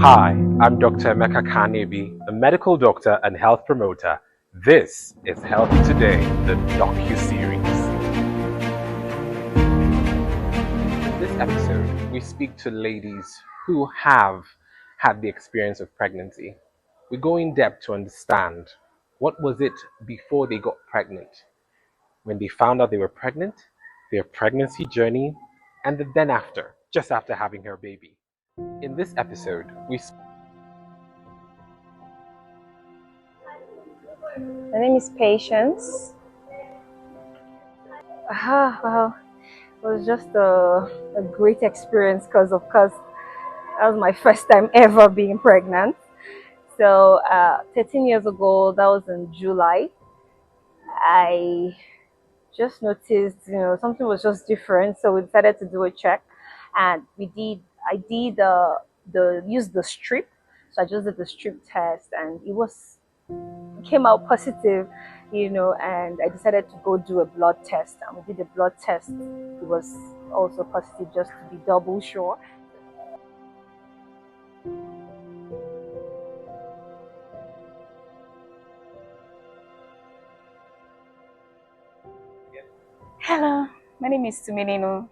Hi, I'm Dr. Emeka Kanebi, a medical doctor and health promoter. This is Healthy Today, the Docuseries. In this episode, we speak to ladies who have had the experience of pregnancy. We go in depth to understand what was it before they got pregnant, when they found out they were pregnant, their pregnancy journey, and the then after, just after having her baby. In this episode, My name is Patience. Well, it was just a great experience because, of course, that was my first time ever being pregnant. So, 13 years ago, that was in July, I just noticed, something was just different. So we decided to do a check, and I did use the strip. So I just did the strip test, and came out positive, and I decided to go do a blood test. And we did a blood test. It was also positive, just to be double sure. Hello, my name is Tuminino.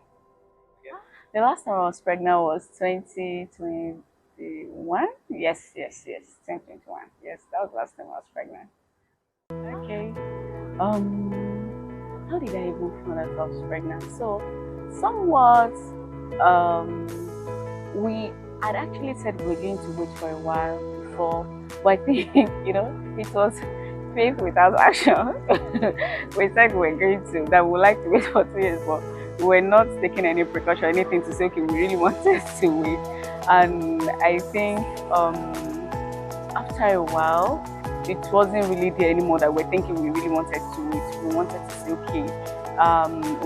The last time I was pregnant was 2021. Yes, 2021. Yes, that was the last time I was pregnant. Okay. How did I even find out I was pregnant? So, somewhat, we had actually said we were going to wait for a while before, but I think it was faith without action. We said we were going to, that we would like to wait for 2 years, but we were not taking any precaution, anything to say, okay, we really wanted to wait. And I think after a while, it wasn't really there anymore that we're thinking we really wanted to wait. We wanted to say, okay, we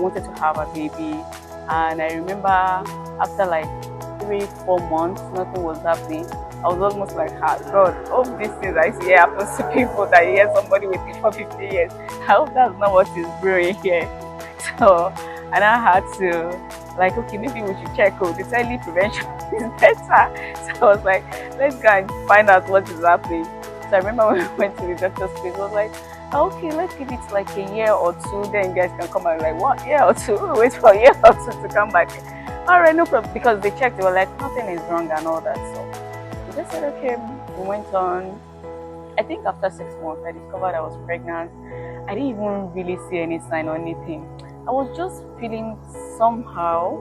wanted to have a baby. And I remember after like 3-4 months, nothing was happening. I was almost like, God, all these things I see happens to people that hear somebody with me for 50 years. I hope that's not what is brewing here. So, and I had to, like, okay, maybe we should check. They said early prevention is better. So I was like, let's go and find out what is happening. So I remember when we went to the doctor's place, I was like, okay, let's give it like a year or two, then you guys can come and like, what, year or two? Wait for a year or two to come back. All right, no problem. Because they checked, they were like, nothing is wrong and all that. So we just said, okay, we went on. I think after 6 months, I discovered I was pregnant. I didn't even really see any sign or anything. I was just feeling somehow.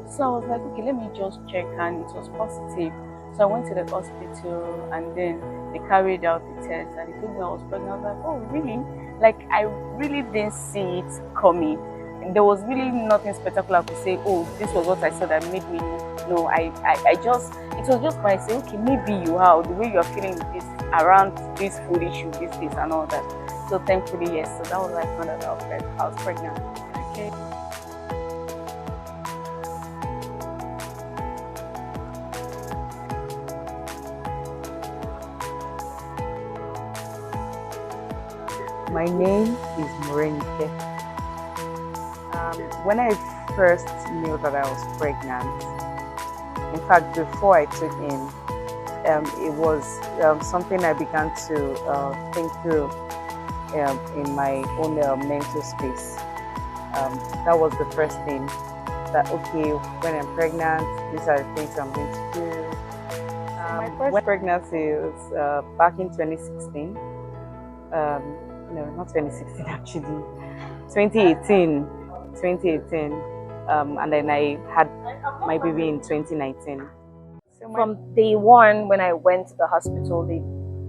So I was like, okay, let me just check, and it was positive. So I went to the hospital, and then they carried out the test, and they told me I was pregnant. I was like, oh, really? Like, I really didn't see it coming. And there was really nothing spectacular to say, oh, this was what I saw that made me know. It was just by saying, okay, maybe you are, the way you're feeling this around this food issue, this, and all that. So thankfully, yes. So that was like found out I was pregnant. Okay. My name is Morenike. When I first knew that I was pregnant, in fact, before I took in, it was something I began to think through in my own mental space. That was the first thing, that okay, when I'm pregnant, these are the things I'm going to do. My first pregnancy was back in 2016. No, not 2016 actually, 2018, and then I had my baby in 2019. So from day one, when I went to the hospital, they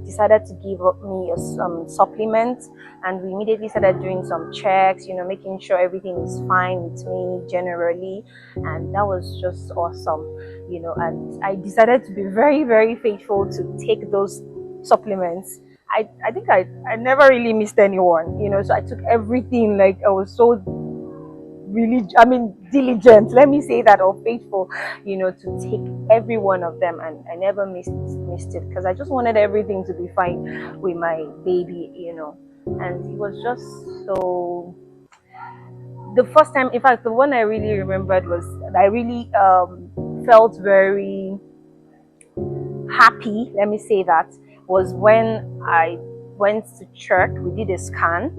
decided to give me some supplements, and we immediately started doing some checks, making sure everything is fine with me generally, and that was just awesome, and I decided to be very, very faithful to take those supplements. I think I never really missed anyone, so I took everything, like I was so really, diligent, let me say that, or faithful, to take every one of them, and I never missed it, because I just wanted everything to be fine with my baby, and it was just so. The first time, in fact, the one I really remembered was that I really felt very happy, let me say that, was when I went to check. We did a scan,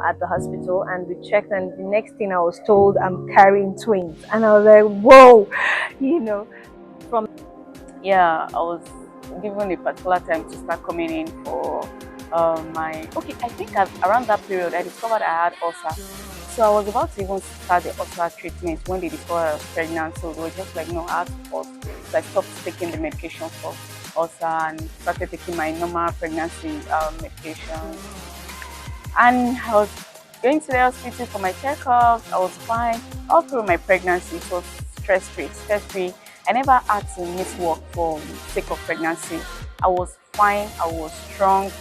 at the hospital, and we checked, and the next thing I was told, I'm carrying twins, and I was like, whoa, from Yeah, I was given a particular time to start coming in for my. Okay, I think around that period I discovered I had ulcer. So I was about to even start the ulcer treatment when they discovered I was pregnant. So they were just like, no, I had to pause. So I stopped taking the medication for ulcer and started taking my normal pregnancy medication. And I was going to the hospital for my checkups. I was fine all through my pregnancy. It was stress-free, stress-free. I never had to miss work for sake of pregnancy. I was fine. I was strong.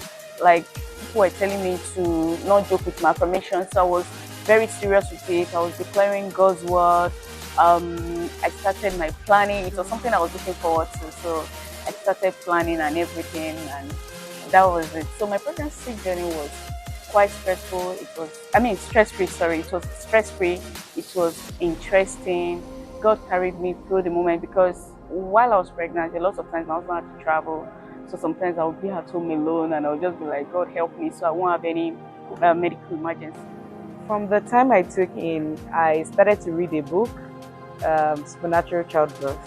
Like, people were telling me to not joke with my affirmation, so I was very serious with it. I was declaring God's word. I started my planning. It was something I was looking forward to, so I started planning and everything, and that was it. So my pregnancy journey was quite stressful. Stress-free, sorry. It was stress-free. It was interesting. God carried me through the moment, because while I was pregnant, a lot of times my husband had to travel. So sometimes I would be at home alone and I would just be like, God help me, so I won't have any medical emergency. From the time I took in, I started to read a book, Supernatural Childbirth.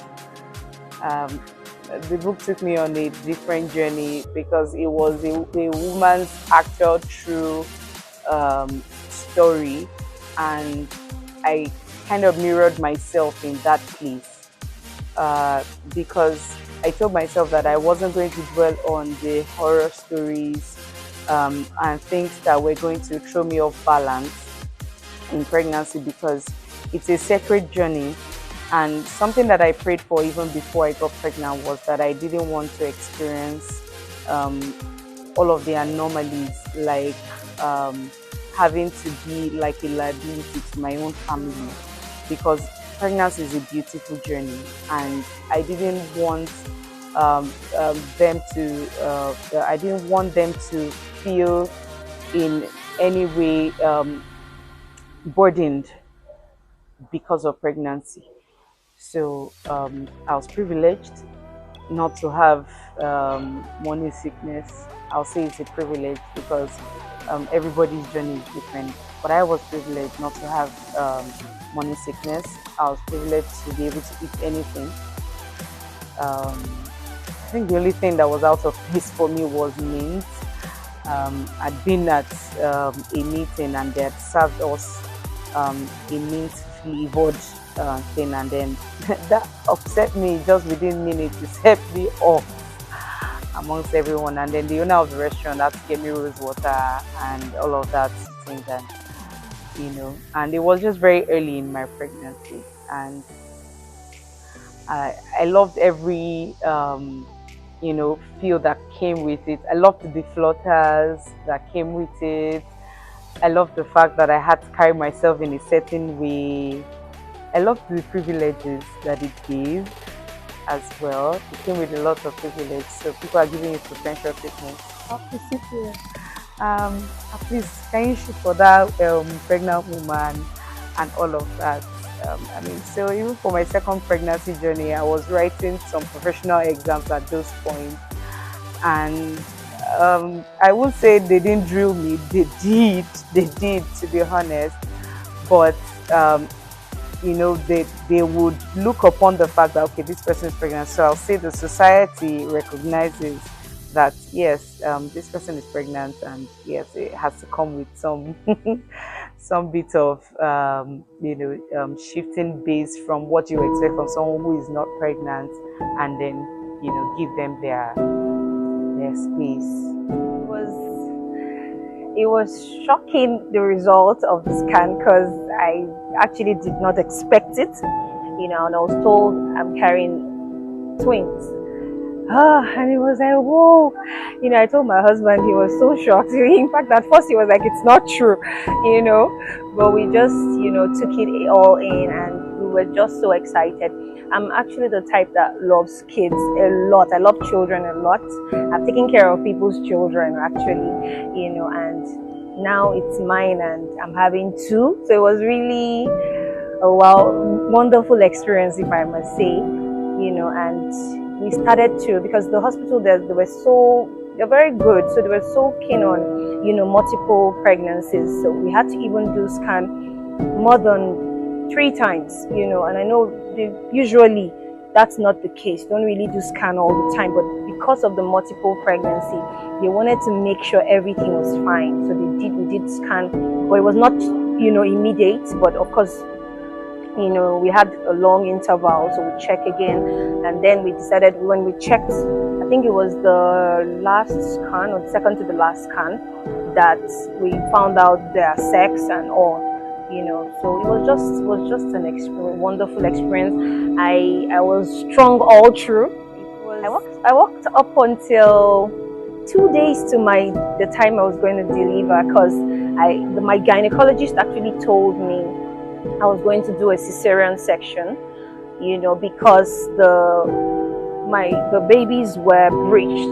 The book took me on a different journey because it was a woman's actual true story, and I kind of mirrored myself in that place, because I told myself that I wasn't going to dwell on the horror stories and things that were going to throw me off balance in pregnancy, because it's a sacred journey. And something that I prayed for even before I got pregnant was that I didn't want to experience all of the anomalies, like having to be like a liability to my own family, because pregnancy is a beautiful journey, and I didn't want I didn't want them to feel in any way burdened because of pregnancy. So I was privileged not to have morning sickness. I'll say it's a privilege because everybody's journey is different. But I was privileged not to have morning sickness. I was privileged to be able to eat anything. I think the only thing that was out of place for me was mint. I'd been at a meeting and they had served us a mint flavored thing, and then that upset me just within minutes. It set me off amongst everyone, and then the owner of the restaurant had to get me rose water and all of that things, and it was just very early in my pregnancy, and I loved every feel that came with it. I loved the flutters that came with it. I loved the fact that I had to carry myself in a certain way. I loved the privileges that it gave as well. It came with a lot of privilege, so people are giving it preferential treatment. Please sit here. Please, can you shoot for that pregnant woman and all of that? So even for my second pregnancy journey, I was writing some professional exams at those points, and I would say they didn't drill me. They did, to be honest. But they would look upon the fact that, okay, this person is pregnant. So I'll say the society recognizes that, yes, this person is pregnant, and yes, it has to come with some some bit of shifting base from what you expect from someone who is not pregnant, and then give them their space. It was shocking, the result of the scan, because I actually did not expect it, and I was told I'm carrying twins. And it was like, whoa, I told my husband. He was so shocked. In fact, at first he was like, it's not true, but we just, took it all in, and we were just so excited. I'm actually the type that loves kids a lot. I love children a lot. I've taken care of people's children, actually, and now it's mine, and I'm having two. So it was really a wonderful experience, if I must say, and we started to, because the hospital they're very good, so they were so keen on, multiple pregnancies. So we had to even do scan more than 3 times, and I know usually that's not the case. You don't really do scan all the time, but because of the multiple pregnancy, they wanted to make sure everything was fine. So we did scan, but it was not, immediate, but of course, we had a long interval, so we check again, and then we decided, when we checked, I think it was the last scan or second to the last scan, that we found out their sex and all, so it was just an wonderful experience. I was strong all through. I walked up until 2 days to the time I was going to deliver, because my gynecologist actually told me I was going to do a cesarean section, because the babies were breached,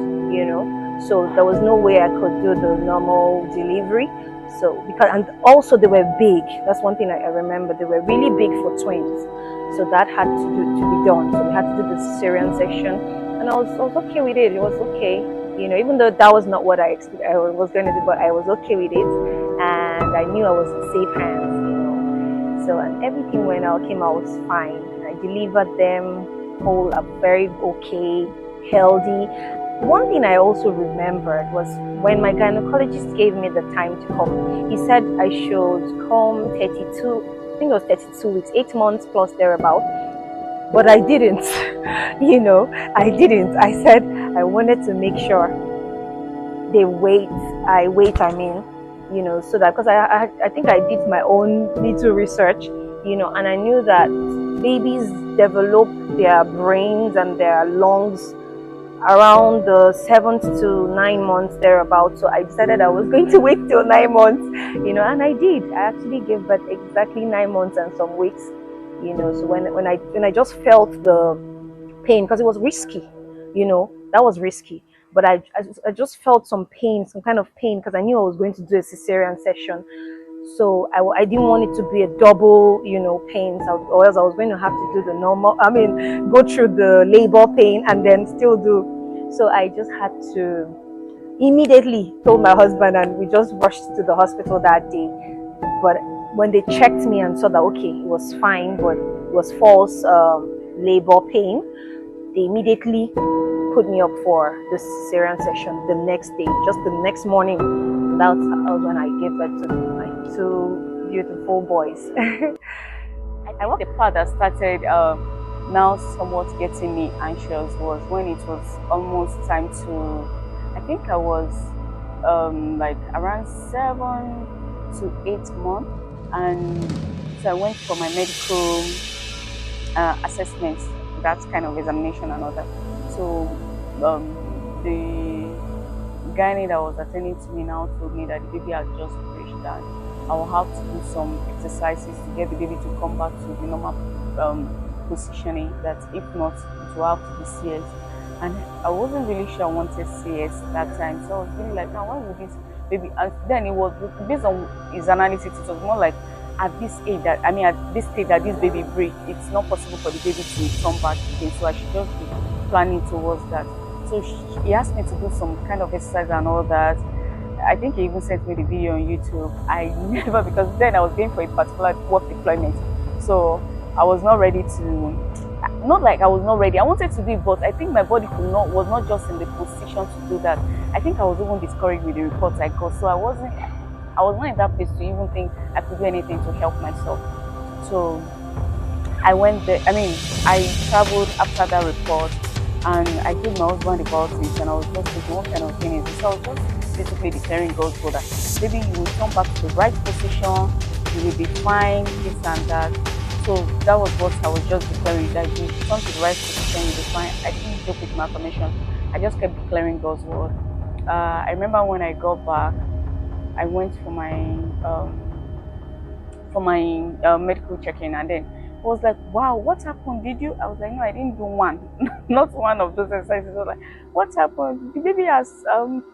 so there was no way I could do the normal delivery. So and also they were big. That's one thing I remember. They were really big for twins, so that had to be done. So we had to do the cesarean section, and I was okay with it. It was okay, even though that was not what I was going to do, but I was okay with it, and I knew I was in safe hands, So, and everything came out fine. I delivered them whole, very okay, healthy. One thing I also remembered was when my gynecologist gave me the time to come, he said I should come 32, I think it was 32 weeks, 8 months plus thereabout. But I didn't, I didn't. I said I wanted to make sure so that, because I think I did my own little research, and I knew that babies develop their brains and their lungs around the 7 to 9 months thereabout. So I decided I was going to wait till 9 months, and I did. I actually gave birth exactly 9 months and some weeks, So when I just felt the pain, because it was risky, that was risky. But I just felt some pain, some kind of pain, because I knew I was going to do a cesarean section. So I didn't want it to be a double, pain, or else I was going to have to do the normal, go through the labor pain and then still do. So I just had to immediately told my husband, and we just rushed to the hospital that day. But when they checked me and saw that, okay, it was fine, but it was false labor pain, they immediately put me up for the cesarean section the next day, just the next morning. That was when I gave birth to my 2 beautiful boys. I think the part that started now somewhat getting me anxious was when it was almost time to, I think I was like around 7 to 8 months, and so I went for my medical assessments, that kind of examination and all that. So the gynae that was attending to me now told me that the baby had just breached, and I will have to do some exercises to get the baby to come back to the normal positioning, that if not, it will have to be CS. And I wasn't really sure I wanted CS that time, so I was really like, now why would this baby? And then it was based on his analysis, it was more like, at this age that, at this stage that this baby breached, it's not possible for the baby to come back again, so I should just be planning towards that. So he asked me to do some kind of exercise and all that. I think he even sent me the video on YouTube. I never, because then I was going for a particular work deployment, so I was not ready to, not like I was not ready, I wanted to do it, but I think my body was not just in the position to do that. I think I was even discouraged with the reports I got, so I was not in that place to even think I could do anything to help myself. So I went there, I traveled after that report, and I told my husband about it, and I was just thinking, what kind of thing is this? So I was just basically declaring God's word that maybe you will come back to the right position, you will be fine, this and that. So that was what I was just declaring, that you come to the right position, you'll be fine. I didn't joke with my affirmation, I just kept declaring God's word. I remember when I got back, I went for my medical check-in, and then I was like, wow, what happened? Did you? I was like, no, I didn't do one. Not one of those exercises. I was like, what happened? The baby has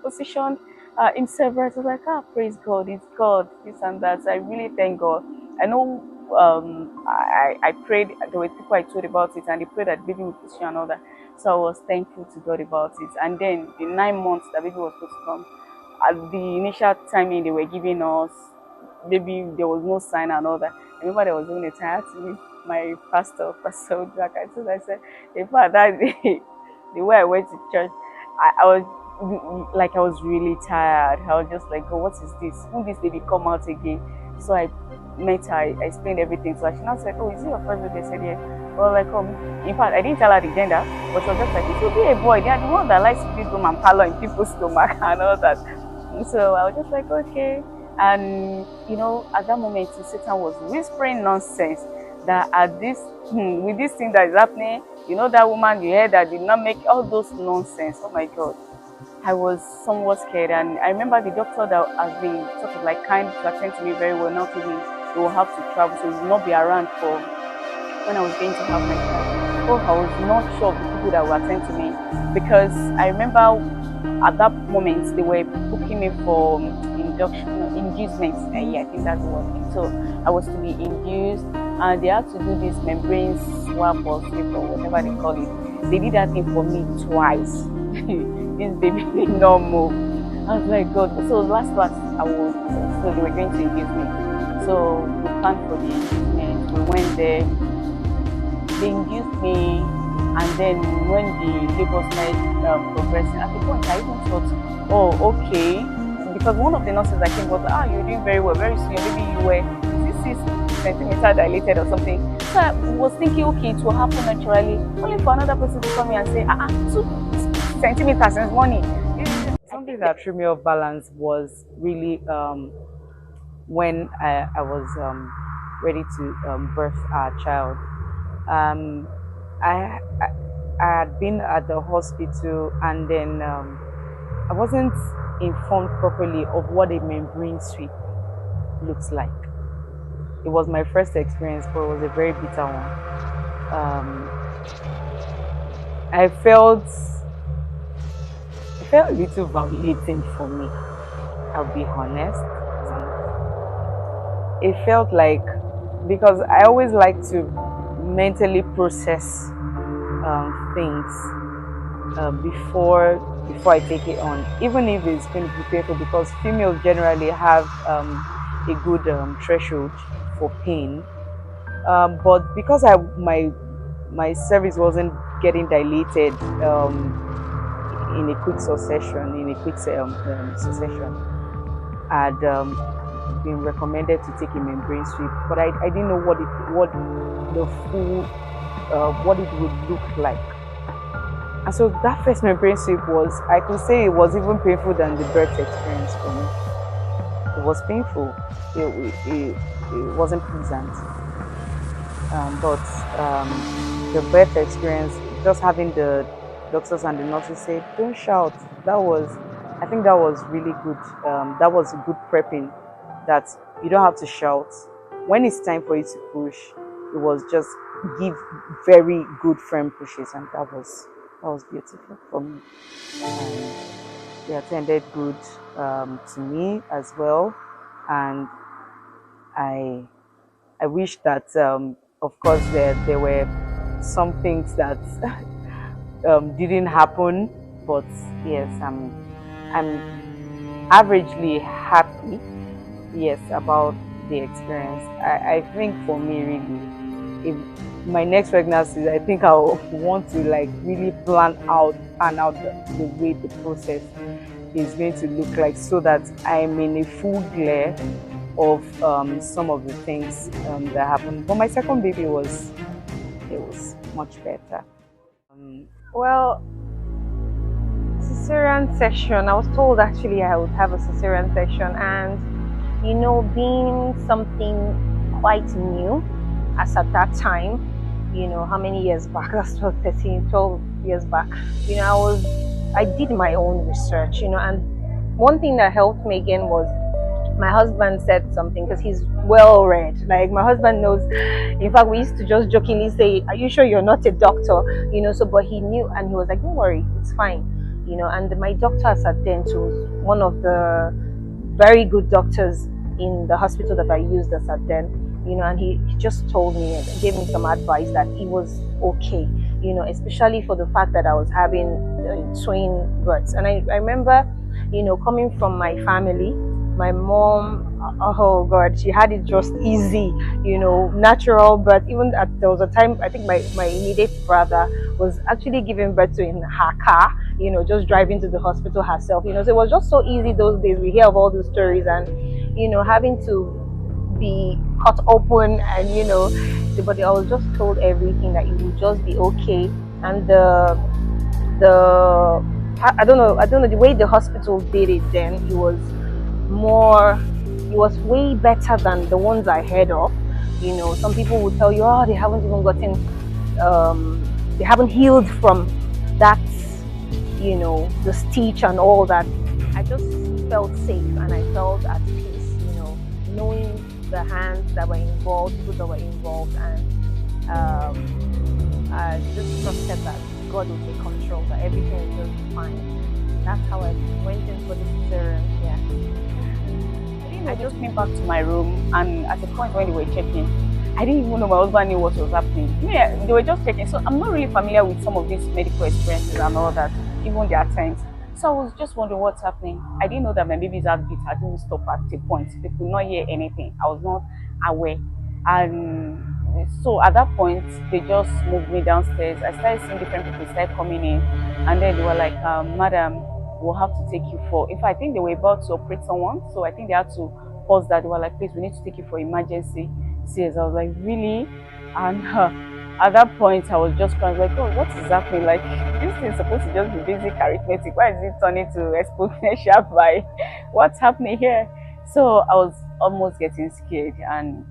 positioned in several. I was like, praise God, it's God, this and that. So I really thank God. I know I prayed. There were people I told about it, and they prayed that the baby would push you and all that. So I was thankful to God about it. And then the 9 months that baby was supposed to come, at the initial timing they were giving us, maybe there was no sign and all that. I remember there was even a time I had to meet my Pastor Jack. I said, in fact, that day, the way I went to church, I was like, I was really tired. I was just like, oh, what is this? When this baby come out again? So I met her, I explained everything. So she now said, oh, is it your first baby? I said, yes. Well, like, in fact, I didn't tell her the gender, but she was just like, it will be a boy. They are the one that likes to feed room and parlor in people's stomach and all that. So I was just like, okay. And at that moment, Satan was whispering nonsense that at this, with this thing that is happening, that woman you heard that did not make all those nonsense. Oh my God. I was somewhat scared, and I remember the doctor that has been sort of like kind to attend to me very well, not to me, they will have to travel, so he will not be around for when I was going to have my child. Oh, I was not sure of the people that would attend to me, because I remember at that moment they were booking me for inducement. Yeah, I think that's the word. So I was to be induced, and they had to do this membrane swap or slip or whatever they call it. They did that thing for me twice. This baby did not move. I was like, God. So last so they were going to induce me. So we planned for the inducement. We went there. They induced me, and then when the labor started progressing, at the point I even thought, oh, okay, because one of the nurses that came was, you're doing very well, very soon, maybe you were 6 centimeters dilated or something. So I was thinking, okay, it will happen naturally, only for another person to come in and say, 2 centimeters since morning. Something that threw me off balance was really when I was ready to birth our child. I had been at the hospital, and then I wasn't informed properly of what a membrane sweep looks like. It was my first experience, but it was a very bitter one. I felt a little violating for me, I'll be honest. It felt like, because I always like to mentally process things before I take it on, even if it's going to be painful, because females generally have a good threshold for pain. But because my cervix wasn't getting dilated in a quick succession, I'd been recommended to take a membrane sweep, but I didn't know what it would look like. And so that first membrane sweep I could say it was even painful than the birth experience for me. It was painful. It wasn't pleasant. But the birth experience, just having the doctors and the nurses say, don't shout. I think that was really good. That was good prepping, that you don't have to shout. When it's time for you to push, it was just give very good firm pushes, and that was beautiful for me. They attended good to me as well, and I wish that of course there were some things that didn't happen, but yes, I'm averagely happy, yes, about the experience. I think for me, really, if my next pregnancy, I think I'll want to really plan out the way the process is going to look like, so that I'm in a full glare of some of the things that happened. But my second baby was much better. Well, cesarean section, I was told actually I would have a cesarean section, and being something quite new as at that time, how many years back? That's 12 years back. I did my own research, and one thing that helped me again was my husband said something, because he's well read. Like, my husband knows. In fact, we used to just jokingly say, are you sure you're not a doctor? But he knew, and he was like, don't worry, it's fine. And my doctor at Dent was one of the very good doctors in the hospital that I used as at then. and he just told me and gave me some advice that it was okay, especially for the fact that I was having twin births. And I remember, coming from my family, my mom, oh God, she had it just easy, natural birth. Even there was a time, I think my immediate brother was actually giving birth to in her car, just driving to the hospital herself, so it was just so easy those days. We hear of all those stories, and, having to be cut open, and, but I was just told everything that it would just be okay. And the I don't know the way the hospital did it then. It was way better than the ones I heard of. Some people would tell you, oh, they haven't even gotten, they haven't healed from that, the stitch and all that. I just felt safe, and I felt at peace, knowing the hands that were involved, people that were involved, and I just trusted that God would take control, that everything would just be fine. That's how I went in for the cesarean. Yeah. I just came back to my room, and at the point when they were checking, I didn't even know my husband knew what was happening. Yeah, they were just checking. So I'm not really familiar with some of these medical experiences and all that, even their times. So I was just wondering what's happening. I didn't know that my baby's heartbeat had didn't stop at the point. They could not hear anything. I was not aware. And so at that point, they just moved me downstairs. I started seeing different people start coming in. And then they were like, Madam, we'll have to take you for. In fact, I think they were about to operate someone. So I think they had to pause that. They were like, please, we need to take you for emergency. CS. I was like, really? And at that point, I was just crying, like, oh, what is happening? Like, this thing is supposed to just be basic arithmetic. Why is it turning to exponential by what's happening here? So I was almost getting scared, and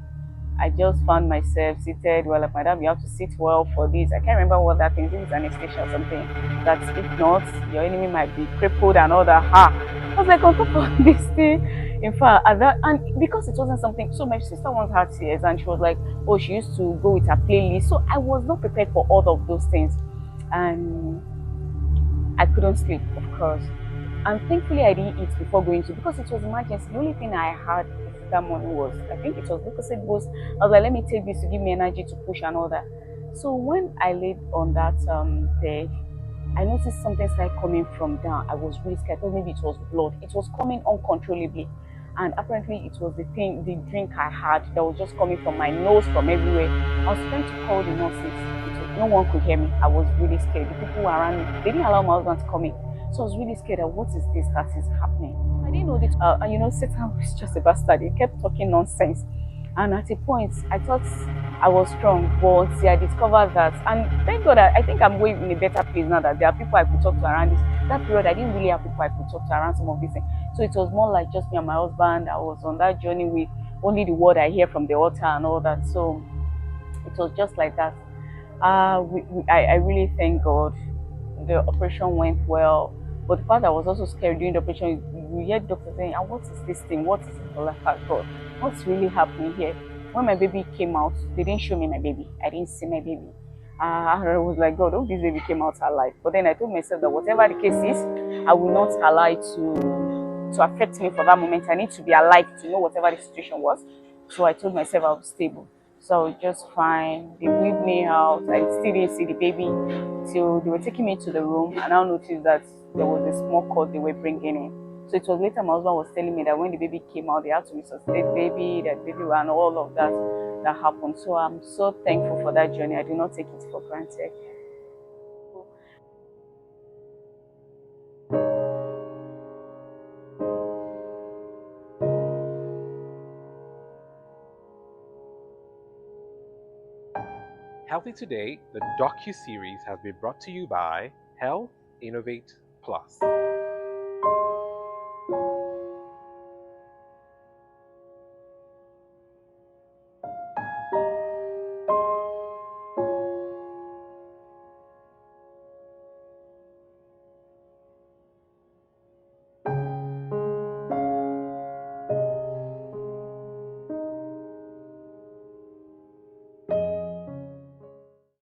I just found myself seated. Well, like, madam, you have to sit well for this. I can't remember what that thing is. It's anesthesia or something. That if not, your enemy might be crippled and all that. I was like, on top of this thing. In fact, at that, and because it wasn't something, so my sister once had tears, and she was like, oh, she used to go with her playlist. So I was not prepared for all of those things. And I couldn't sleep, of course. And thankfully, I didn't eat before going to, because it was emergency. The only thing I had that morning was, I think it was Lucozade Boost. I was like, let me take this to give me energy to push and all that. So when I laid on that bed, I noticed something started coming from down. I was really scared. I thought maybe it was blood. It was coming uncontrollably. And apparently it was the drink I had that was just coming from my nose, from everywhere. I was trying to call the nurses. No one could hear me. I was really scared. The people around me, they didn't allow my husband to come in. So I was really scared of what is this that is happening. I didn't know this. Satan was just a bastard. He kept talking nonsense. And at a point, I thought I was strong, but I discovered that. And thank God, I think I'm way in a better place now that there are people I could talk to around this. That period, I didn't really have people I could talk to around some of these things. So it was more like just me and my husband. I was on that journey with only the word I hear from the altar and all that. So it was just like that. I really thank God. The operation went well. But the part that was also scary during the operation, you hear doctors saying, what is this thing? What is it? Like, God, what's really happening here? When my baby came out, they didn't show me my baby. I didn't see my baby. I was like, God, hope this baby came out alive. But then I told myself that whatever the case is, I will not allow it to affect me for that moment. I need to be alive to know whatever the situation was. So I told myself I was stable. So I was just fine. They wheeled me out. I still didn't see the baby till they were taking me to the room, and I noticed that there was a small cord they were bringing in. So it was later my husband was telling me that when the baby came out, they had to resuscitate baby, that baby, and all of that happened. So I'm so thankful for that journey. I do not take it for granted. Healthy Today, the docu-series has been brought to you by Health Innovate Plus.